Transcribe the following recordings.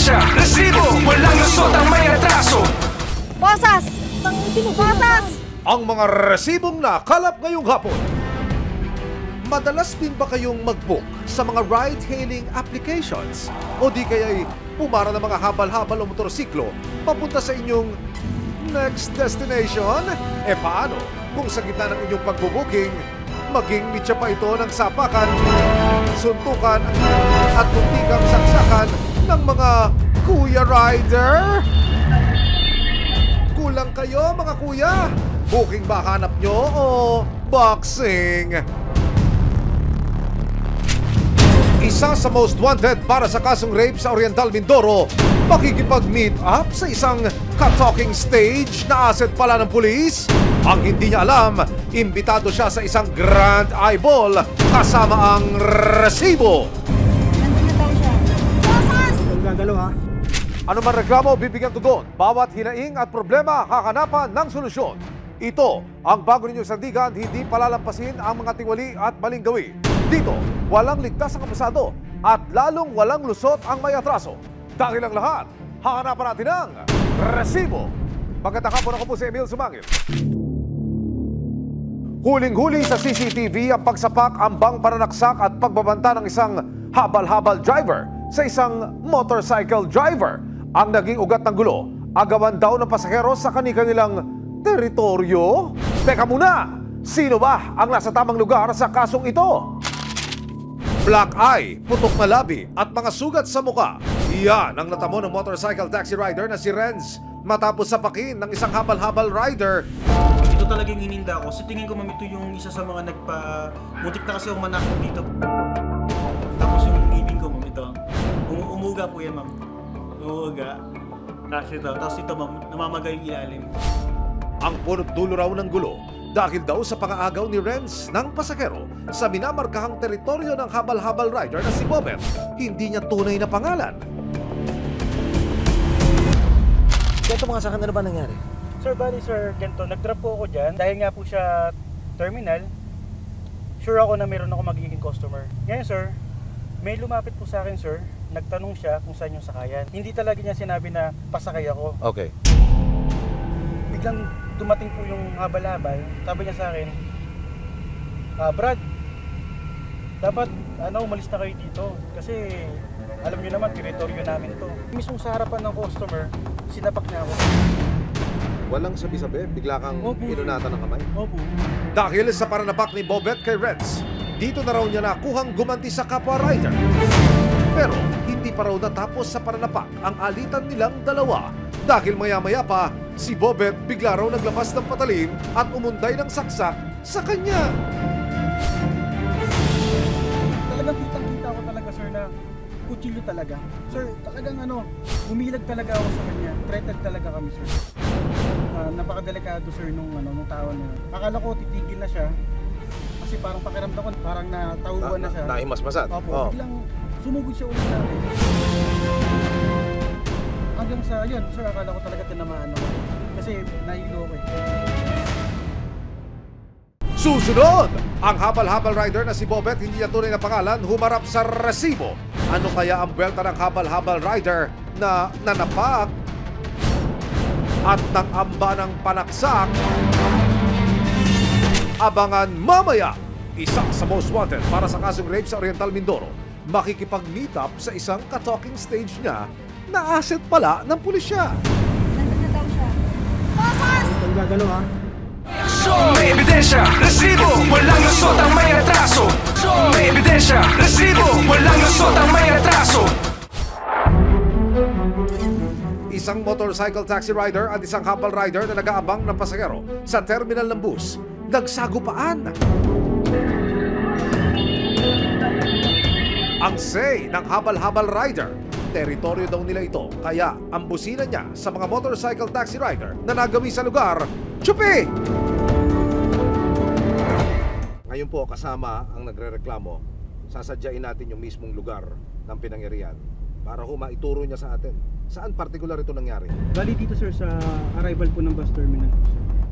ebidensya, resibo, walang lusot ang may atraso. Bosas! Bosas! Ang mga resibong nakalap ngayong hapon. Madalas din ba kayong mag-book sa mga ride-hailing applications? O di kaya'y pumara ng mga habal-habal o motorsiklo papunta sa inyong next destination? E paano kung sa gitna ng inyong pagbubuking, maging mitya pa ito ng sapakan, suntukan at muntikang saksakan ng mga Kuya Rider? Kulang kayo mga kuya? Booking ba hanap nyo o boxing? Isa sa most wanted para sa kasong rape sa Oriental Mindoro, makikipag-meet up sa isang ka-talking stage na asset pala ng pulis. Ang hindi niya alam, imbitado siya sa isang grand eyeball kasama ang resibo. Nandun na daw siya. Bosas! Ang gagalaw ha? Ano man reklamo, bibigyan tugon. Bawat hinaing at problema, kakanapan ng solusyon. Ito ang bago ninyong sandigan, hindi palalampasin ang mga tiwali at maling gawi. Dito, walang ligtas ang kabusado at lalong walang lusot ang may atraso. Dahil ang lahat, hahanapan natin ang resibo. Magandang hapon, ako po si Emil Sumangil. Huling-huli sa CCTV ang pagsapak, ambang pananaksak at pagbabanta ng isang habal-habal driver sa isang motorcycle driver. Ang naging ugat ng gulo, agawan daw ng pasahero sa kanilang teritoryo. Teka muna, sino ba ang nasa tamang lugar sa kasong ito? Black eye, putok na labi at mga sugat sa muka. Iyan ang natamo ng motorcycle taxi rider na si Renz matapos sapakin ng isang habal-habal rider. Ito talagang hininda ko. Sa tingin ko, ma'am, ito yung isa sa mga muntik na kasi akong manakot dito. Tapos yung ngipin ko, ma'am, ito. Umuga po yan, ma'am. Umuga. Tapos ito, ma'am, namamaga yung ilalim. Ang punot dulo raw ng gulo dahil daw sa pangaagaw ni Renz ng pasahero sa minamarkahang teritoryo ng habal-habal rider na si Bobet. Hindi niya tunay na pangalan. Ganito mga sakan, ano ba nangyari? Sir, bali sir, ganito, nag-drop po ako dyan. Dahil nga po siya terminal, sure ako na meron ako magiging customer. Ngayon sir, may lumapit po sa akin sir, nagtanong siya kung saan yung sakayan. Hindi talaga niya sinabi na pasakay ako. Okay. Biglang dumating po yung habal-habal, sabi niya sa akin, Brad, dapat umalis na kayo dito kasi alam niyo naman, teritoryo namin to. Mismo sa harapan ng customer, sinapak niya ako. Walang sabi-sabi, bigla kang inunatan ng kamay. Opo. Dahil sa paranapak ni Bobet kay Renz, dito na raw niya nakuhang gumanti sa kapwa rider. Pero hindi pa raw natapos sa paranapak ang alitan nilang dalawa. Dahil maya-maya pa, si Bobet bigla raw naglabas ng patalim at umunday ng saksak sa kanya. Talagang kitang-kita ko talaga sir na kutsilyo talaga. Sir, talagang umilag talaga ako sa kanya. Threatened talaga kami sir. Napakadelikado sir nung tao na yun. Akala ko titigil na siya kasi parang pakiramdam ko parang natauhan na siya. Nahimasmasan? Opo, biglang sumugod siya ulit sa akin. Hanggang sa yun, sir, akala ko talaga tinamaan ako. Kasi nahilo ako eh. Susunod! Ang habal-habal rider na si Bobet, hindi niya tunay na pangalan, humarap sa resibo. Ano kaya ang buwelta ng habal-habal rider na nanapak at nang-amba ng panaksak? Abangan mamaya! Isa sa most wanted para sa kasong rape sa Oriental Mindoro, makikipag-meet up sa isang ka-talking stage niya na asset pala ng pulisya. Nandun na daw siya. Bosas! Ang gagalaw ha? May ebidensya, resibo, walang lusot ang may atraso. May ebidensya, resibo, walang lusot ang may atraso. Isang motorcycle taxi rider at isang habal rider na nag-aabang ng pasahero sa terminal ng bus, nagsagupaan. Ang say ng habal-habal rider, teritoryo daw nila ito, kaya ang busina niya sa mga motorcycle taxi rider na nagawi sa lugar, tsupi! Ngayon po, kasama ang nagrereklamo, sasadyain natin yung mismong lugar ng pinangyarihan para maituro niya sa atin. Saan partikular ito nangyari? Bali dito sir sa arrival po ng bus terminal.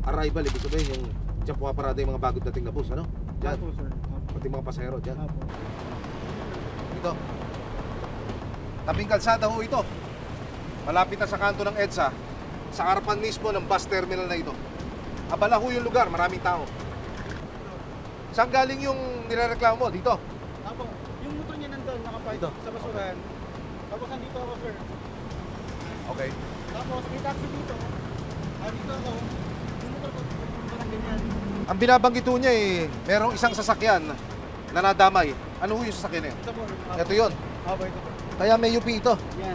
Arrival, ibig sabihin yung dyan pumaparada yung mga bagong dating na bus, ano? Dyan. Opo sir. Pati mga pasahero dyan. Opo. Ito. Tabing kalsada ho ito. Malapit na sa kanto ng EDSA, sa harapan mismo ng bus terminal na ito. Abala ho yung lugar, maraming tao. Saan galing yung nirereklamo mo? Dito? Apo, yung motor niya nandun, nakapark sa basurahan. Tapos nandito ako, sir. Okay. Tapos may taxi dito. Dito ako. Yung motor ko, parang ganyan. Ang binabanggit ho niya merong isang sasakyan na nadamay. Ano ho yung sasakyan na yun? Ito po. Ito yun. Apo, ito po. Kaya may UP ito. Yan.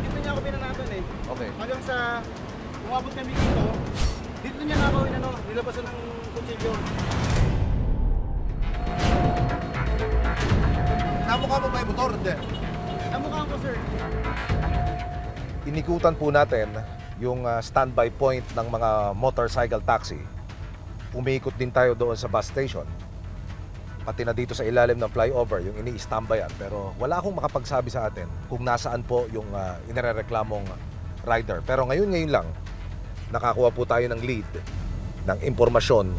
Dito niya ako pinanatan Okay. Hanggang sa umabot kami dito, dito niya na ako nilabasan ng kutsilyo. Namukha mo ba yung motor? Hindi. Namukha ko, sir. Inikutan po natin yung standby point ng mga motorcycle taxi. Umiikot din tayo doon sa bus station. Pati na dito sa ilalim ng flyover, yung ini-standbyan. Pero wala akong makapagsabi sa atin kung nasaan po yung inirereklamong rider. Pero ngayon lang, nakakuha po tayo ng lead, ng impormasyon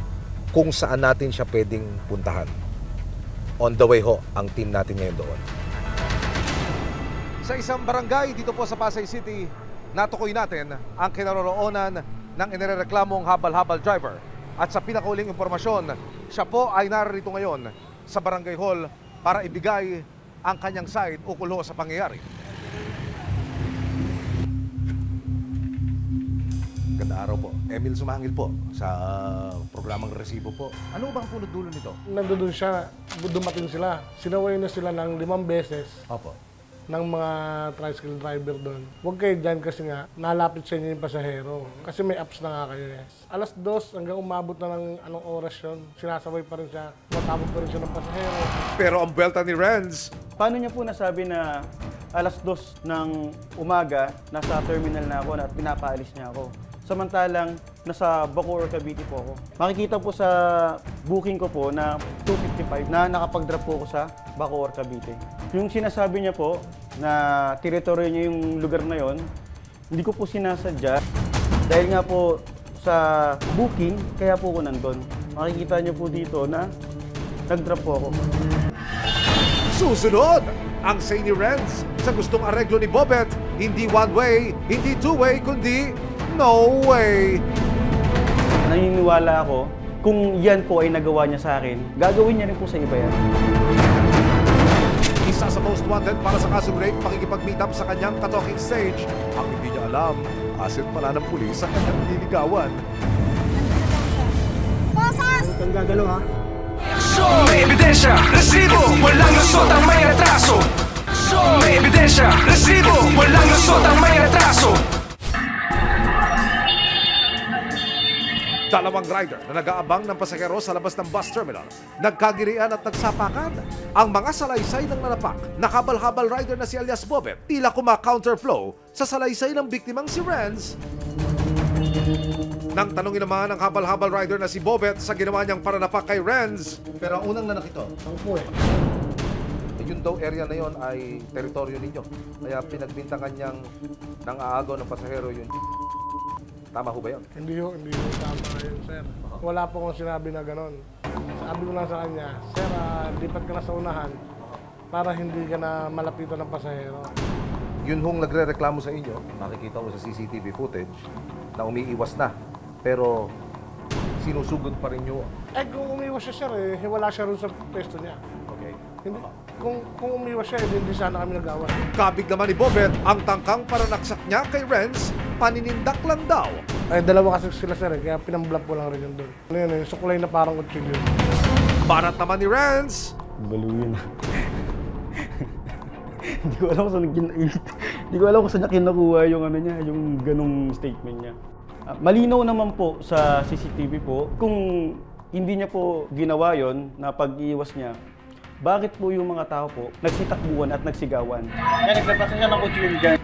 kung saan natin siya pwedeng puntahan. On the way ho, ang team natin ngayon doon. Sa isang barangay dito po sa Pasay City, natukoy natin ang kinaroroonan ng inirereklamong habal-habal driver. At sa pinakauling impormasyon, siya po ay narito ngayon sa barangay hall para ibigay ang kanyang side ukol ho sa pangyayari. Ganda araw po. Emil Sumangil po sa programang Resibo po. Ano bang punot dulo nito? Nandoon siya, dumating sila. Sinaway na sila ng 5 beses Opo. ng mga tricycle driver doon. Huwag kayo dyan kasi nga, nalapit sa inyo yung pasahero. Kasi may apps na nga kayo eh. 2:00 hanggang umabot na ng anong oras yun. Sinasabay pa rin siya, tumatabog pa rin siya ng pasahero. Pero ang buwelta ni Renz, Paano niya po nasabi na 2:00 ng umaga, nasa terminal na ako at pinapaalis niya ako? Samantalang nasa Bacoor, Cavite po ako. Makikita po sa booking ko po na 2:55 na nakapag-drop po ako sa Bacoor, Cavite. Yung sinasabi niya po na teritoryo niya yung lugar na yon, hindi ko po sinasadya. Dahil nga po sa booking, kaya po ako nandun. Makikita niyo po dito na nag-drop po ako. susunod ang say ni Renz sa gustong areglo ni Bobet. Hindi one way, hindi two way, kundi no way. Naniniwala ako, kung yan po ay nagawa niya sa akin, gagawin niya rin po sa iba yan. Isa sa most wanted para sa kasong rape, pakikipag-meet up sa kanyang ka-talking stage. Ang hindi niya alam, asset pala ng pulis sa kanyang nililigawan. Bosas! Kang gagalaw ha? May ebidensya, resibo, walang lusot ang may atraso. May ebidensya, resibo, walang lusot ang may atraso. Dalawang rider na nag-aabang ng pasahero sa labas ng bus terminal, nagkagirian at nagsapakan. Ang mga salaysay ng nanapak, nakabal-habal rider na si alias Bobet, tila kuma-counterflow sa salaysay ng biktimang si Renz. Nang tanongin naman ang habal-habal rider na si Bobet sa ginawa niyang pananapak kay Renz. Pero ang unang nanak ito, Ang po eh. yung daw area na yon ay teritoryo ninyo. Kaya pinagbintangan niyang nang aagaw ng pasahero yun. Tama ho ba yun? Hindi ho tama yun, sir. Wala po akong sinabi na gano'n. Sabi ko lang sa kanya, sir, lipat ka na sa unahan para hindi ka na malapitan ng pasahero. Yun hong nagre-reklamo sa inyo, nakikita ko sa CCTV footage, na umiiwas na. Pero sinusugod pa rin nyo. Eh, kung umiwas siya, sir, wala siya rin sa pwesto niya. Okay. Hindi, kung umiwas siya, hindi sana kami nag-away. Kabig naman ni Bobet, ang tangkang paranaksak niya kay Renz, paninindak lang daw. Eh, dalawa kasi sila, sir, kaya pinamblap ko lang rin yun doon. Ano yun, suklay na parang kutsilyo. Barat naman ni Renz, Baluyin. Hindi ko alam kung saan niya kinakuha yung ano niya, yung ganong statement niya. Malinaw naman po sa CCTV po, kung hindi niya po ginawa yon na pag-iwas niya, bakit po yung mga tao po nagsitakbuhan at nagsigawan? Kaya naglabasan siya ng kutsilyo dyan.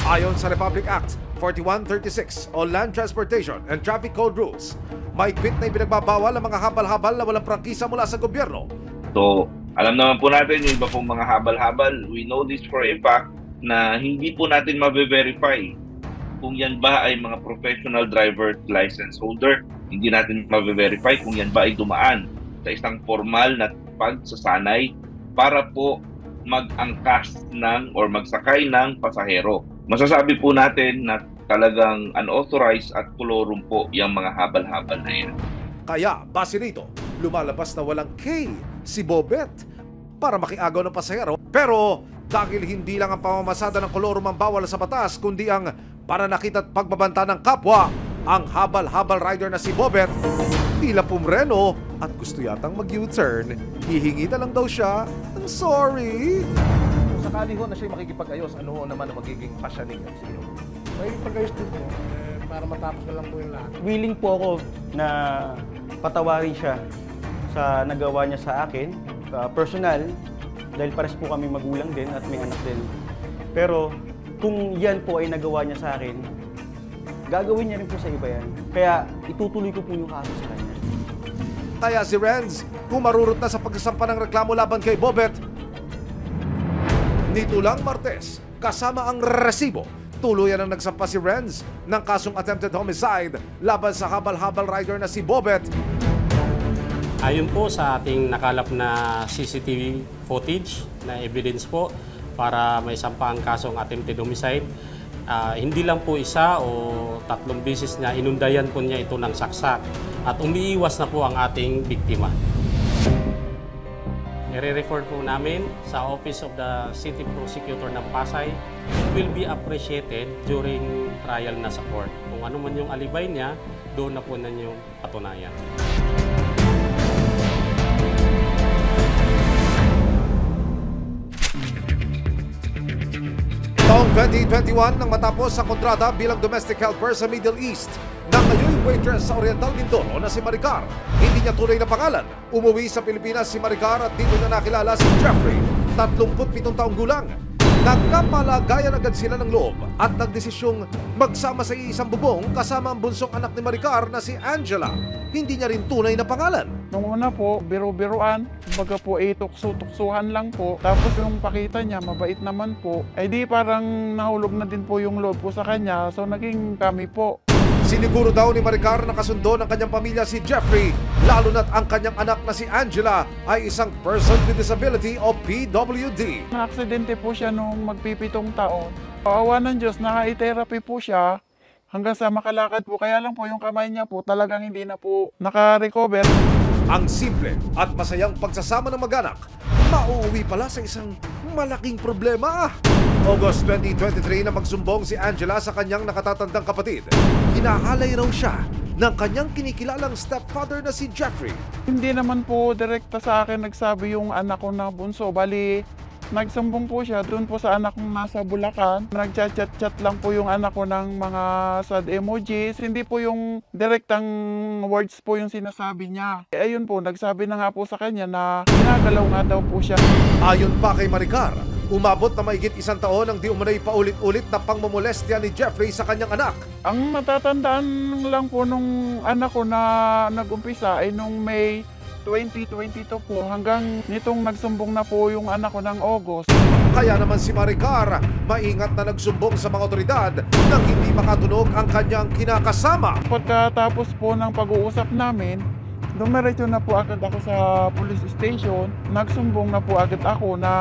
ayon sa Republic Act 4136 o Land Transportation and Traffic Code Rules, mahigpit na ipinagbabawal ang mga habal-habal na walang prangkisa mula sa gobyerno. So, alam naman po natin yung iba pong mga habal-habal. We know this for a fact na hindi po natin mabe-verify kung yan ba ay mga professional driver license holder. Hindi natin mabe-verify kung yan ba ay dumaan sa isang formal na pagsasanay para po mag-angkas or magsakay ng pasahero. Masasabi po natin na talagang unauthorized at kolorum po yung mga habal-habal na yan. Kaya, base rito, lumalabas na walang K si Bobet para makiagaw ng pasahero. Pero dahil hindi lang ang pamamasada ng kolorum ang bawal sa batas, kundi ang pananakit at pagbabanta ng kapwa, ang habal-habal rider na si Bobet tila pumreno at gusto yatang mag-U-turn. Hihingi na lang daw siya ng sorry. Kung sakali ho na siya makikipag-ayos, ano ho naman ang magiging pasya ninyo sa inyo? May pag-ayos din po, para matapos na lang po yung lahat. Willing po ako na patawarin siya sa nagawa niya sa akin, personal, dahil pares po kami magulang din at may anak din. Pero kung yan po ay nagawa niya sa akin, gagawin niya rin po sa iba yan. Kaya itutuloy ko po yung kaso sa kanya. Kaya si Renz, kumarurot na sa pagsasampa ng reklamo laban kay Bobet. Nito lang Martes, kasama ang resibo, tuluyan ang nagsampa si Renz ng kasong attempted homicide laban sa habal-habal rider na si Bobet. Ayon po sa ating nakalap na CCTV footage na evidence po para may sampa ang kasong attempted homicide, hindi lang po isa o 3 beses na inundayan po niya ito ng saksak at umiiwas na po ang ating biktima. I-refer po namin sa Office of the City Prosecutor ng Pasay. It will be appreciated during trial na sa court. Kung ano man yung alibay niya, doon na po na yung patunayan. Taong 2021 nang matapos ang kontrata bilang domestic helper sa Middle East ng ngayon waitress sa Oriental Mindoro na si Maricar. Hindi niya tunay na pangalan. Umuwi sa Pilipinas si Maricar at dito niya nakilala si Jeffrey, 37 taong gulang. Nagkapalagayan agad sila ng loob at nagdesisyong magsama sa isang bubong kasama ang bunsong anak ni Maricar na si Angela. Hindi niya rin tunay na pangalan. Nung una po, biro-biruan, kumbaga po tukso-tuksuhan lang po. Tapos yung pakita niya, mabait naman po. Ay di parang nahulog na din po yung loob po sa kanya, so naging kami po. Siniguro daw ni Maricar na kasundo ng kanyang pamilya si Jeffrey, lalo na't ang kanyang anak na si Angela ay isang person with disability o PWD. Na-aksidente po siya nung magpipitong taon. Awa ng Diyos, naka-therapy po siya hanggang sa makalakad po. Kaya lang po yung kamay niya po talagang hindi na po naka-recover. Ang simple at masayang pagsasama ng mag-anak, mauuwi pala sa isang malaking problema. August 2023 na magsumbong si Angela sa kanyang nakatatandang kapatid. Hinahalay raw siya ng kanyang kinikilalang stepfather na si Jeffrey. Hindi naman po direkta sa akin nagsabi yung anak ko na bunso. Bali, nagsumbong po siya doon po sa anak kong nasa Bulacan. Nagchat-chat lang po yung anak ko ng mga sad emojis. Hindi po yung direktang words po yung sinasabi niya. Ayun po, nagsabi na nga po sa kanya na ginagalaw nga daw po siya. Ayon pa kay Maricar, umabot na mahigit 1 taon ang di umunay paulit-ulit na pangmomolestya ni Jeffrey sa kanyang anak. Ang matatandaan lang po nung anak ko na nag-umpisa ay nung May 2022 po hanggang nitong nagsumbong na po yung anak ko ng August. Kaya naman si Maricar, maingat na nagsumbong sa mga otoridad nang hindi makatunog ang kanyang kinakasama. Pagkatapos po ng pag-uusap namin, dumiretso na po agad ako sa police station. Nagsumbong na po agad ako na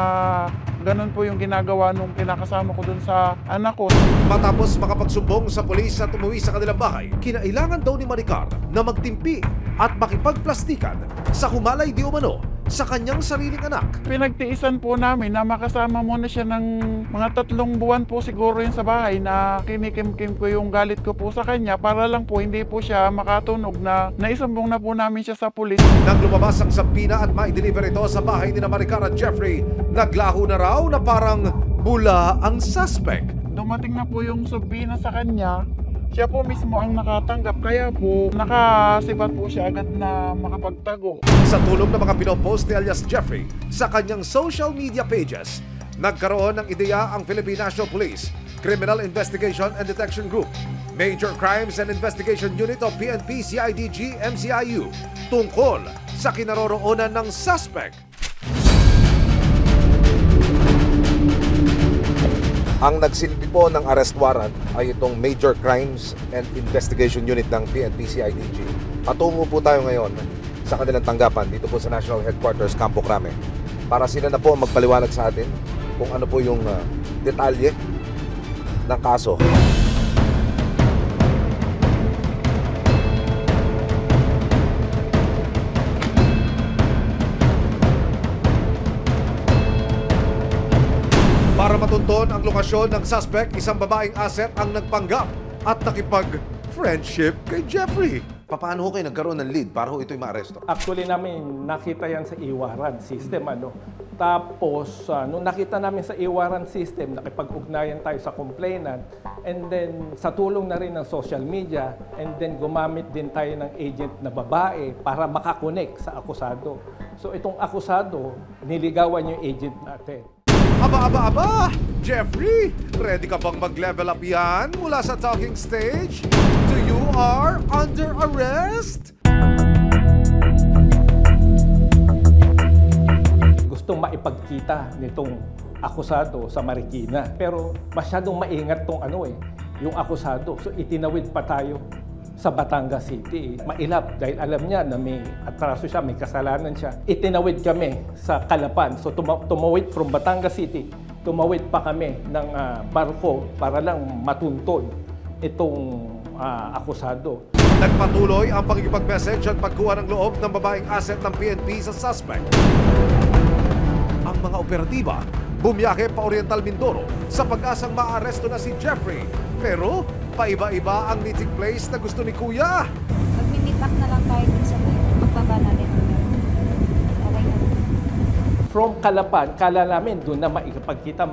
ganun po yung ginagawa nung kinakasama ko dun sa anak ko. Matapos makapagsumbong sa pulis at umuwi sa kanilang bahay, kinailangan daw ni Maricar na magtimpi at makipagplastikan sa humalay di umano sa kanyang sariling anak. Pinagtiisan po namin na makasama muna siya ng mga 3 buwan po siguro yun sa bahay na kinikim-kim ko yung galit ko po sa kanya para lang po hindi po siya makatunog na naisumbong na po namin siya sa pulis. Nang lumabas ang sampina at mai-deliver ito sa bahay ni Maricar at Jeffrey, naglaho na raw na parang bula ang suspect. Dumating na po yung sampina sa kanya. Siya po mismo ang nakatanggap, kaya po nakasibat po siya agad na makapagtago. Sa tulong ng mga pinopost ni alias Jeffrey sa kanyang social media pages, nagkaroon ng ideya ang Philippine National Police, Criminal Investigation and Detection Group, Major Crimes and Investigation Unit of PNP, CIDG, MCIU tungkol sa kinaroroonan ng suspect. Ang nagsilbi po ng arrest warrant ay itong Major Crimes and Investigation Unit ng PNP CIDG. Patungo po tayo ngayon sa kanilang tanggapan dito po sa National Headquarters Campo Crame para sila na po ang magpaliwanag sa atin kung ano po yung detalye ng kaso. Para matunton ang lokasyon ng suspect, isang babaeng asset ang nagpanggap at nakipag-friendship kay Jeffrey. Paano ho kayo nagkaroon ng lead para ho ito'y maaresto? Actually namin nakita yan sa e-warrant system. Tapos, nung nakita namin sa e-warrant system, nakipag-ugnayan tayo sa complainant, and then sa tulong na rin ng social media, and then gumamit din tayo ng agent na babae para makakonect sa akusado. So itong akusado, niligawan yung agent natin. Aba! Jeffrey, ready ka bang mag-level up yan mula sa talking stage to you are under arrest? Gustong maipagkita nitong akusado sa Marikina. Pero masyadong maingat tong yung akusado. So itinawid pa tayo sa Batangas City. Mailap dahil alam niya na may atraso siya, may kasalanan siya. Itinawid kami sa Calapan. So tumawid from Batangas City, tumawid pa kami ng barko para lang matuntun itong akusado. Nagpatuloy ang pagkikipag-message at pagkuha ng loob ng babaeng asset ng PNP sa suspect. Ang mga operatiba bumiyahe pa Oriental Mindoro sa pag-asang maaresto na si Jeffrey. Pero paiba-iba ang meeting place na gusto ni Kuya. Mag-meet up na lang tayo dun sa magbaba natin. Okay na. From Calapan, kala namin doon na makikipagkita,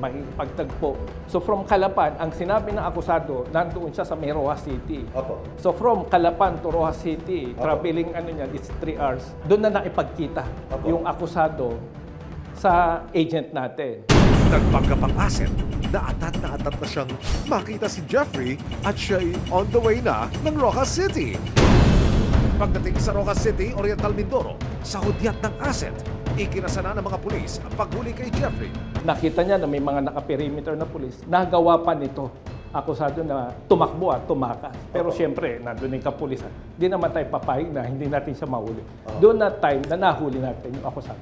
makikipagtagpo. So from Calapan, ang sinabi ng akusado, nandoon siya sa may Rojas City. Opo. So from Calapan to Rojas City, traveling it's 3 hours. Doon na nakipagkita yung akusado sa agent natin. Nagpanggap ang asset na atat na siyang makita si Jeffrey at siya'y on the way na ng Rojas City. Pagdating sa Rojas City, Oriental Mindoro, sa hudyat ng asset, ikinasana ng mga pulis ang paghuli kay Jeffrey. Nakita niya na may mga naka-perimeter na pulis. Nagawa pa nito akusado na tumakbo at tumakas. Pero siyempre, nandun yung kapulisan. Di naman tayo papayag na hindi natin siya mahuli. Doon na time na nahuli natin yung akusado.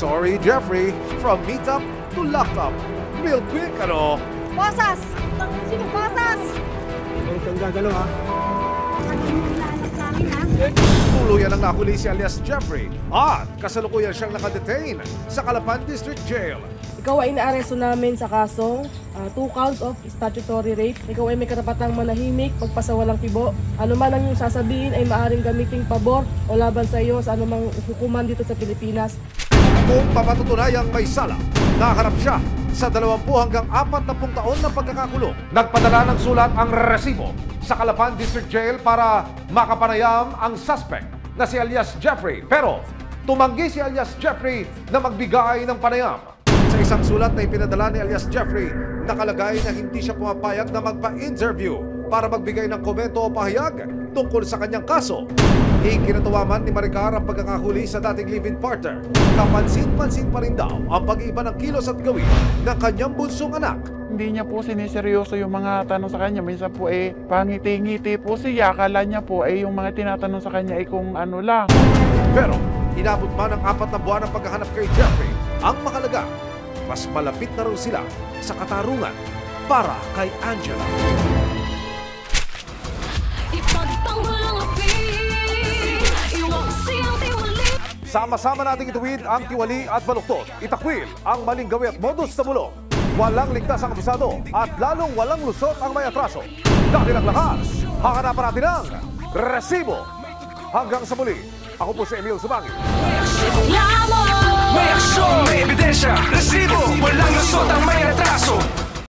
Sorry, Jeffrey. From meetup to lockup. Real quick, Bosas! Sino Bosas? Huwag kang gagalaw, ha? Naglalak namin, ha? Tuluyan ang nahuli si alias Jeffrey at kasalukuyan siyang nakadetain sa Calapan District Jail. Ikaw ay inaaresto namin sa kasong 2 counts of statutory rape. Ikaw ay may karapatang manahimik, magpasawalang kibo. Ano man ang iyong sasabihin ay maaaring gamiting pabor o laban sa iyo sa anumang hukuman dito sa Pilipinas. Kung papatutunayang may sala, nakaharap siya sa 20 hanggang 40 taon na pagkakakulong. Nagpadala ng sulat ang resibo sa Calapan District Jail para makapanayam ang suspect na si alias Jeffrey. Pero tumanggi si alias Jeffrey na magbigay ng panayam. Sa isang sulat na ipinadala ni alias Jeffrey, nakalagay na hindi siya pumapayag na magpa-interview para magbigay ng komento o pahayag tungkol sa kanyang kaso. Ikinatuwa man ni Maricar ang pagkakahuli sa dating live-in partner. Kapansin-pansin pa rin daw ang pag-iiba ng kilos at gawin ng kanyang bunsong anak. Hindi niya po siniseryoso yung mga tanong sa kanya. Minsan po pangiti-ngiti po siya. Akala niya po yung mga tinatanong sa kanya kung ano lang. Pero inabot man ang 4 na buwan ng paghahanap kay Jeffrey. Ang makalaga, mas malapit na raw sila sa katarungan para kay Angela. Sama-sama nating ituwid ang tiwali at baluktot. Itakwil ang maling gawi at modus na bulong. Walang ligtas ang akusado at lalong walang lusot ang may atraso. Dahil ang lahat, hahanapan natin ang resibo. Hanggang sa muli, ako po si Emil Sumangi.